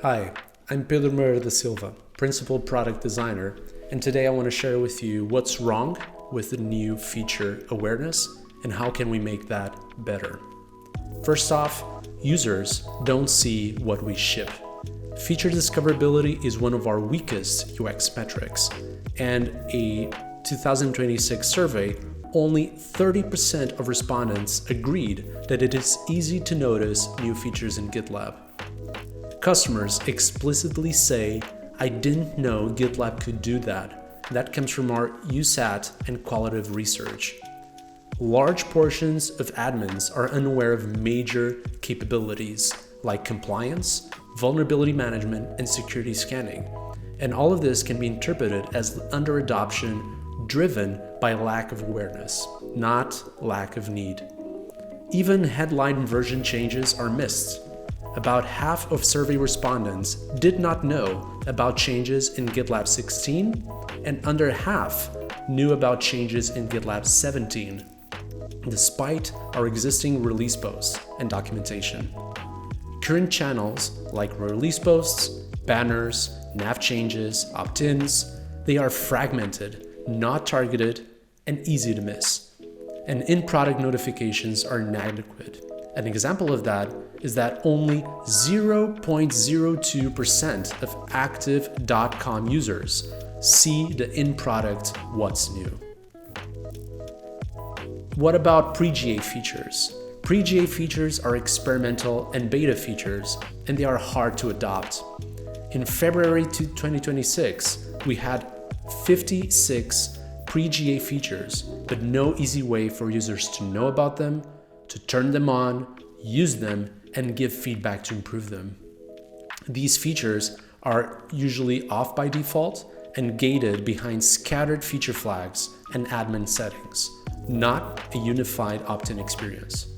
Hi, I'm Pedro Moreira da Silva, Principal Product Designer, and today I want to share with you what's wrong with the new feature awareness and how can we make that better. First off, users don't see what we ship. Feature discoverability is one of our weakest UX metrics, and a 2026 survey, only 30% of respondents agreed that it is easy to notice new features in GitLab. Customers explicitly say, "I didn't know GitLab could do that." That comes from our USAT and qualitative research. Large portions of admins are unaware of major capabilities like compliance, vulnerability management, and security scanning. And all of this can be interpreted as under-adoption driven by lack of awareness, not lack of need. Even headline version changes are missed. About half of survey respondents did not know about changes in GitLab 16, and under half knew about changes in GitLab 17, despite our existing release posts and documentation. Current channels like release posts, banners, nav changes, opt-ins, they are fragmented, not targeted, and easy to miss. And in-product notifications are inadequate. An example of that is that only 0.02% of active .com users see the in-product what's new. What about pre-GA features? Pre-GA features are experimental and beta features, and they are hard to adopt. In February 2026, we had 56 pre-GA features, but no easy way for users to know about them, to turn them on, use them, and give feedback to improve them. These features are usually off by default and gated behind scattered feature flags and admin settings, not a unified opt-in experience.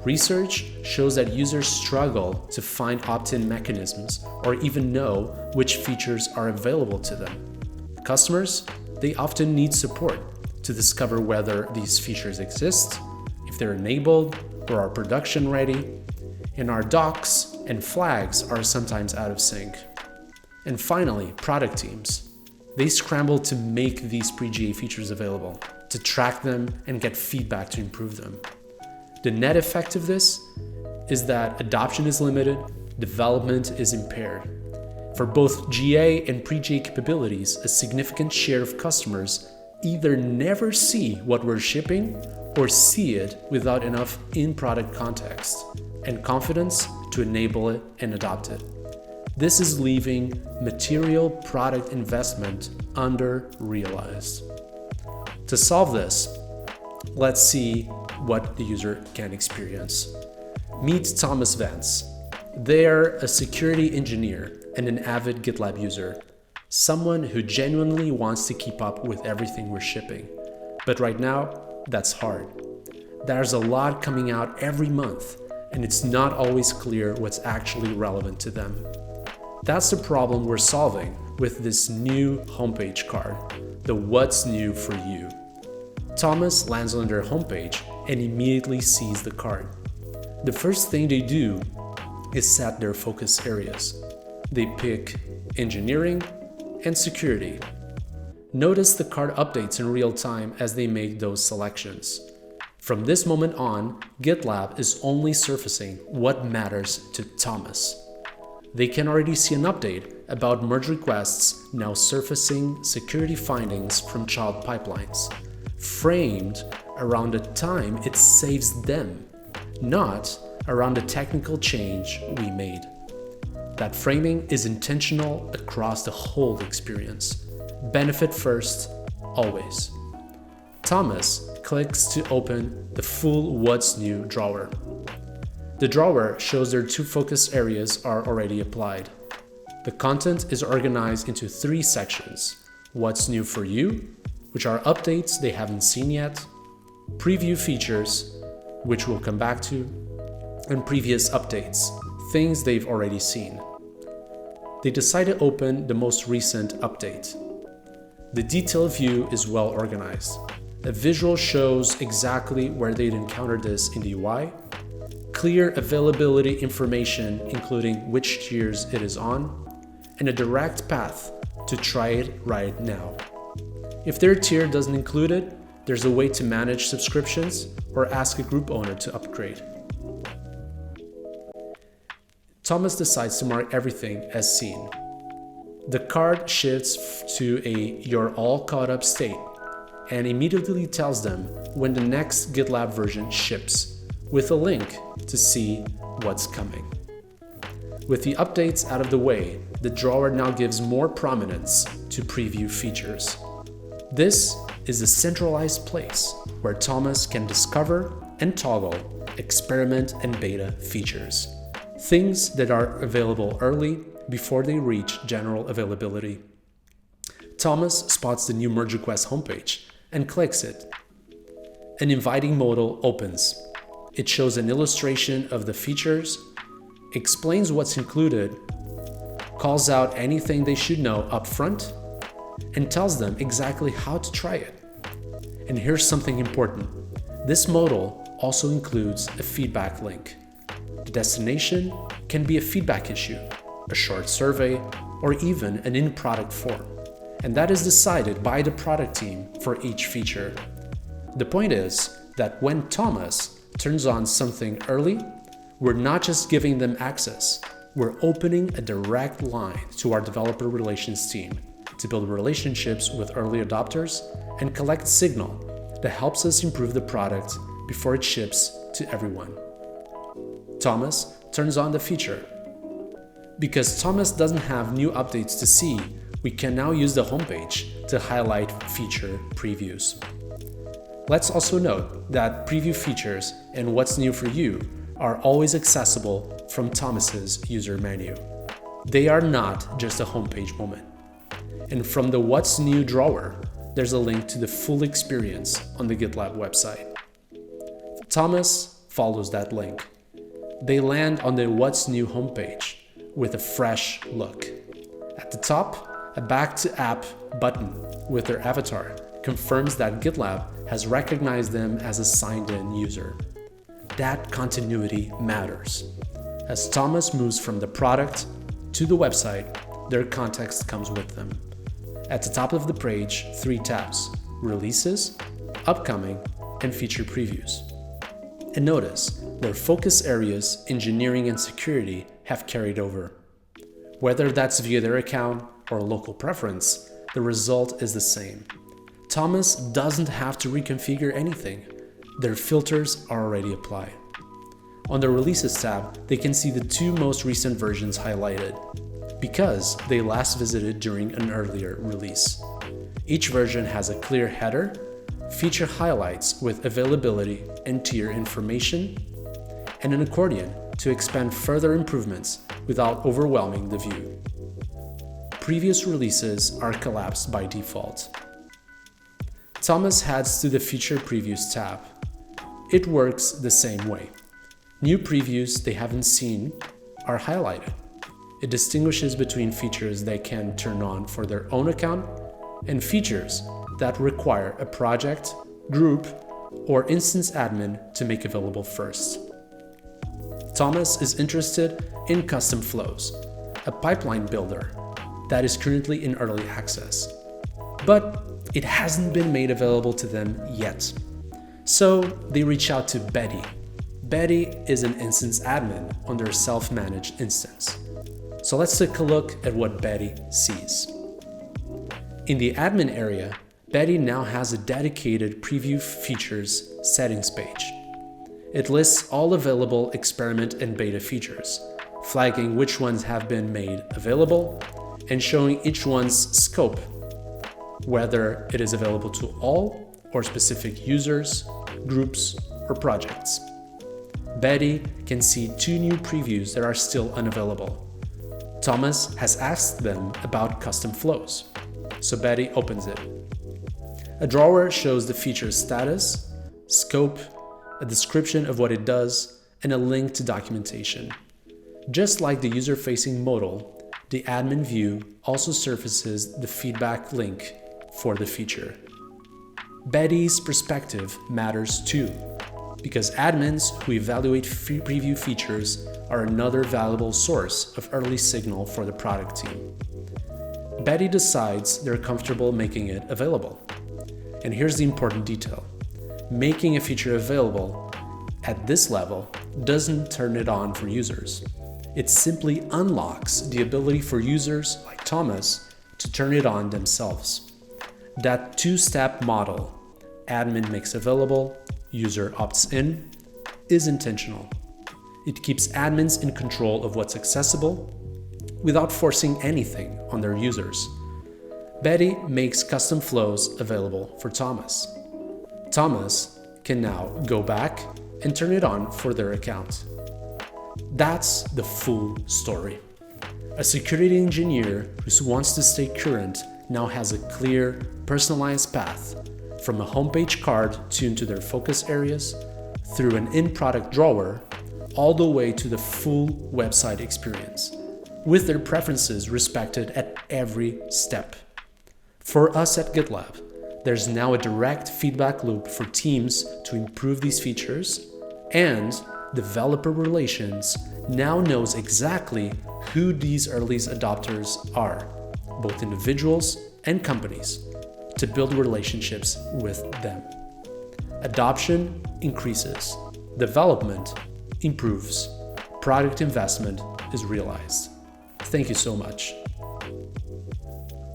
Research shows that users struggle to find opt-in mechanisms or even know which features are available to them. Customers, they often need support to discover whether these features exist, if they're enabled or are production ready, and our docs and flags are sometimes out of sync. And finally, product teams. They scramble to make these pre-GA features available, to track them and get feedback to improve them. The net effect of this is that adoption is limited, development is impaired. For both GA and pre-GA capabilities, a significant share of customers either never see what we're shipping or see it without enough in-product context and confidence to enable it and adopt it. This is leaving material product investment under-realized. To solve this, let's see what the user can experience. Meet Thomas Vance. They're a security engineer and an avid GitLab user, someone who genuinely wants to keep up with everything we're shipping. But right now, that's hard. There's a lot coming out every month, and it's not always clear what's actually relevant to them. That's the problem we're solving with this new homepage card, the What's New for You. Thomas lands on their homepage and immediately sees the card. The first thing they do is set their focus areas. They pick engineering and security. Notice the card updates in real time as they make those selections. From this moment on, GitLab is only surfacing what matters to Thomas. They can already see an update about merge requests now surfacing security findings from child pipelines, framed around the time it saves them, not around the technical change we made. That framing is intentional across the whole experience. Benefit first, always. Thomas clicks to open the full What's New drawer. The drawer shows their two focus areas are already applied. The content is organized into 3 sections: What's New for You, which are updates they haven't seen yet, Preview features, which we'll come back to, and Previous updates, things they've already seen. They decide to open the most recent update. The detail view is well organized. A visual shows exactly where they'd encountered this in the UI, clear availability information including which tiers it is on, and a direct path to try it right now. If their tier doesn't include it, there's a way to manage subscriptions or ask a group owner to upgrade. Thomas decides to mark everything as seen. The card shifts to a "you're all caught up" state and immediately tells them when the next GitLab version ships, with a link to see what's coming. With the updates out of the way, the drawer now gives more prominence to preview features. This is a centralized place where Thomas can discover and toggle experiment and beta features, things that are available early before they reach general availability. Thomas spots the new merge request homepage and clicks it. An inviting modal opens. It shows an illustration of the features, explains what's included, calls out anything they should know up front, and tells them exactly how to try it. And here's something important. This modal also includes a feedback link. The destination can be a feedback issue, a short survey, or even an in-product form. And that is decided by the product team for each feature. The point is that when Thomas turns on something early, we're not just giving them access, we're opening a direct line to our developer relations team to build relationships with early adopters and collect signal that helps us improve the product before it ships to everyone. Thomas turns on the feature. Because Thomas doesn't have new updates to see, we can now use the homepage to highlight feature previews. Let's also note that preview features and what's new for you are always accessible from Thomas's user menu. They are not just a homepage moment. And from the What's New drawer, there's a link to the full experience on the GitLab website. Thomas follows that link. They land on the What's New homepage with a fresh look. At the top, a Back to App button with their avatar confirms that GitLab has recognized them as a signed-in user. That continuity matters. As Thomas moves from the product to the website, their context comes with them. At the top of the page, 3 tabs: Releases, Upcoming, and Feature Previews. And notice, their focus areas, engineering and security, have carried over. Whether that's via their account or local preference, the result is the same. Thomas doesn't have to reconfigure anything. Their filters are already applied. On the Releases tab, they can see the 2 most recent versions highlighted, because they last visited during an earlier release. Each version has a clear header, feature highlights with availability and tier information, and an accordion to expand further improvements without overwhelming the view. Previous releases are collapsed by default. Thomas heads to the Feature Previews tab. It works the same way. New previews they haven't seen are highlighted. It distinguishes between features they can turn on for their own account and features that require a project, group, or instance admin to make available first. Thomas is interested in custom flows, a pipeline builder that is currently in early access, but it hasn't been made available to them yet. So they reach out to Betty. Betty is an instance admin on their self-managed instance. So let's take a look at what Betty sees. In the admin area, Betty now has a dedicated Preview Features settings page. It lists all available experiment and beta features, flagging which ones have been made available and showing each one's scope, whether it is available to all or specific users, groups, or projects. Betty can see 2 new previews that are still unavailable. Thomas has asked them about custom flows, so Betty opens it. A drawer shows the feature's status, scope, a description of what it does, and a link to documentation. Just like the user-facing modal, the admin view also surfaces the feedback link for the feature. Betty's perspective matters too. because admins who evaluate preview features are another valuable source of early signal for the product team. Betty decides they're comfortable making it available. And here's the important detail. Making a feature available at this level doesn't turn it on for users. It simply unlocks the ability for users like Thomas to turn it on themselves. That two-step model, admin makes available, user opts in, is intentional. It keeps admins in control of what's accessible without forcing anything on their users. Betty makes custom flows available for Thomas. Thomas can now go back and turn it on for their account. That's the full story. A security engineer who wants to stay current now has a clear, personalized path from a homepage card tuned to their focus areas, through an in-product drawer, all the way to the full website experience, with their preferences respected at every step. For us at GitLab, there's now a direct feedback loop for teams to improve these features, and developer relations now knows exactly who these early adopters are, both individuals and companies, to build relationships with them. Adoption increases, development improves, product investment is realized. Thank you so much.